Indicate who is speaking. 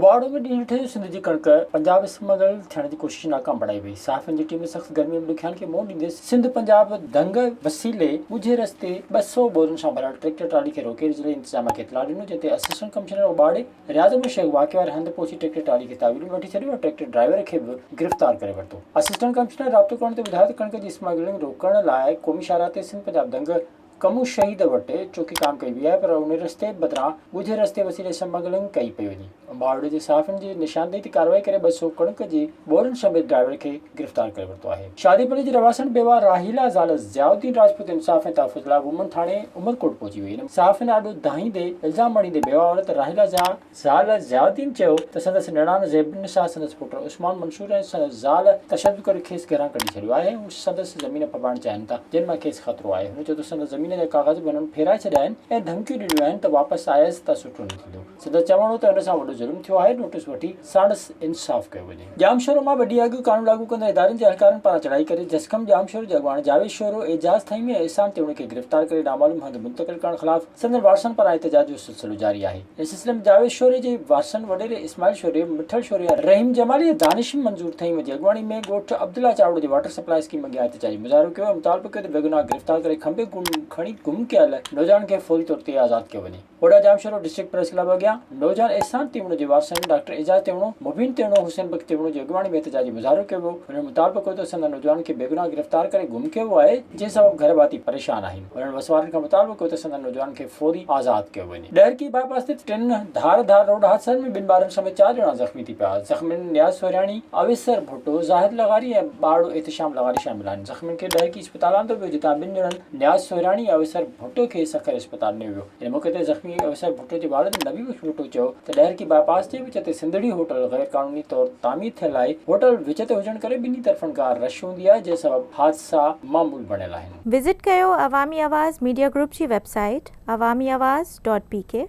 Speaker 1: उबाड़ो में ॾींहुं सिंध जी कणिक पंजाब स्मगल थियण जी कोशिश नाकाम बणाई वई। साफ़ियुनि जी टीम सख़्त गर्मी में ॾुखियानि खे मोड़ ॾींदे सिंध पंजाब दंग वसीले ॻुझे रस्ते 200 बोरियुनि सां भरियल ट्रैक्टर ट्राली खे रोके जे इंतजाम खे इतला ॾिनो, जिते असिस्टेंट कमिश्नर उबाड़े रियाज़ शेख वाक़े वारे हंधि पहुची ट्रैक्टर ट्राली खे तावील वठी छॾियो ऐं ट्रैक्टर ड्राइवर खे बि गिरफ़्तार करे वरितो। असिस्टेंट कमिश्नर राब्तो करण ते ॿुधायो त कणिक जी स्मगलिंग रोकण लाइ क़ौमी शाहरा ते सिंध पंजाब दंग कमू शहीद वटि चौकी काम कई वई आहे, पर उन रस्ते बदिरां ॻुझे रस्ते वसीले स्मगलिंग कई पई वञे। बावड़े जे साफ़ियुनि जी निशानदेही ते कार्रवाई करे 200 कणिक जी बोरियुनि समेत ड्राइवर खे गिरफ़्तार करे वरितो आहे। शादीपली जी रवासन बेवा राहीला ज़ाल ज़ियाउद्दीन राजपूत इंसाफ़ ऐं तहफ़्फ़ुज़ लाइ वुमन थाणे उमरकोट पहुची वई। साफ़ियुनि ॾाढो दाहींदे इल्ज़ाम हणींदे बेवा औरत राहीला ज़ाल ज़ियाउद्दीन चयो त संदसि निणान ज़ेबनिसा संदसि पुटु उस्मान मंसूर ऐं संदसि ज़ाल तशद्दुद करे खेसि घरां कढी छॾियो आहे। हू संदसि ज़मीन फबाइण चाहिनि था, जिन मां खेसि ख़तरो आहे। हुन चयो त संदसि ज़मीन जा कागज़ बि हुननि फेराए छॾिया आहिनि ऐं धमकियूं ॾिनियूं आहिनि त वापसि आयसि त सुठो न थींदो। संदसि चवणो त हुन सां वॾो ज़ुल्म थियो आहे, नोटिस वठी साणसि इंसाफ़ कयो वञे। जाम शोरो मां वॾी अघु कानून लागू कंदड़ इदारनि जे अहलकारनि पारां चढ़ाई करे जसकम जाम शोरो जो अॻवान जावेद शोरो एजाज़ थाइमी ऐं इहसान ते खे गिरफ़्तार करे नामालूम हंधि मुंतक़िल करण ख़िलाफ़ संदन वारसनि पारां एहतजाज जो सिलसिलो जारी आहे। इस सिलसिले में जावेद शोरे जे वारसनि वॾेरे इस्माइल शोरे, मिठल शोरे, रहीम जमाली ऐं दानिश मंजूर थाइम जी अॻवानी में ॻोठ अब्दुल्ला चावड़ो जे वाटर सप्लाई स्कीम अॻियां एहतजाजी मुज़ाहिरो कयो ऐं मुतालबो कयो त बेगुनाह गिरफ़्तार करे खंबे खणी गुम कयल नौजवान खे फौरी तौर ते आज़ाद कयो वञे। ओड़ा जाम शोरो डिस्ट्रिक्ट प्रेस क्लब अॻियां नौजवान एहसान तिवणो जे वारसनि डॉक्टर एजाज तिवणो, मुबीन तिवणो, हुसैन बख्श तिवणो जी अॻवानी में एहतजाजी मुज़ाहिरो कयो वियो। हुननि मुतालबो कयो त संदन नौजवान खे बेगुनाह गिरफ़्तार करे गुम कयो वियो आहे, जंहिं सबबि घर भाती परेशान आहिनि। हुननि वसवारनि खां मुतालबो कयो त संदन नौजवान खे फौरी आज़ाद कयो वञे। डहरकी बाईपास ते 3 धार रोड हादसनि में 2 ॿारनि समेत 4 ॼणा ज़ख़्मी थी पिया। ज़ख़्मियुनि में नियाज़ सोहिराणी, अविसर भुट्टो, ज़ाहिद लगारी ऐं ॿाड़ो एहतिशाम लगारी शामिल आहिनि। ज़ख़्मियुनि खे डहरकी इस्पताल आंदो वियो, जितां 2 ॼणनि नियाज़ सोहिराणी ऐं अविसर भुट्टो खे सखर इस्पताल में वियो। इन मौक़े ते ज़ख़्मी अविसर भुट्टो जे वालिद नबी बख्श भुट्टो चयो त डहरकी बाईपास जे विच ते सिंधड़ी होटल गैर कानूनी तौर तामीर थियल आहे। होटल विच ते हुजण करे ॿिन्ही तरफ़नि खां रश हूंदी आहे, जंहिं सबबि हादसा मामूल बणियल आहिनि।
Speaker 2: विज़िट कयो अवामी आवाज़ मीडिया ग्रुप जी वेबसाइट awamiawaz.pk।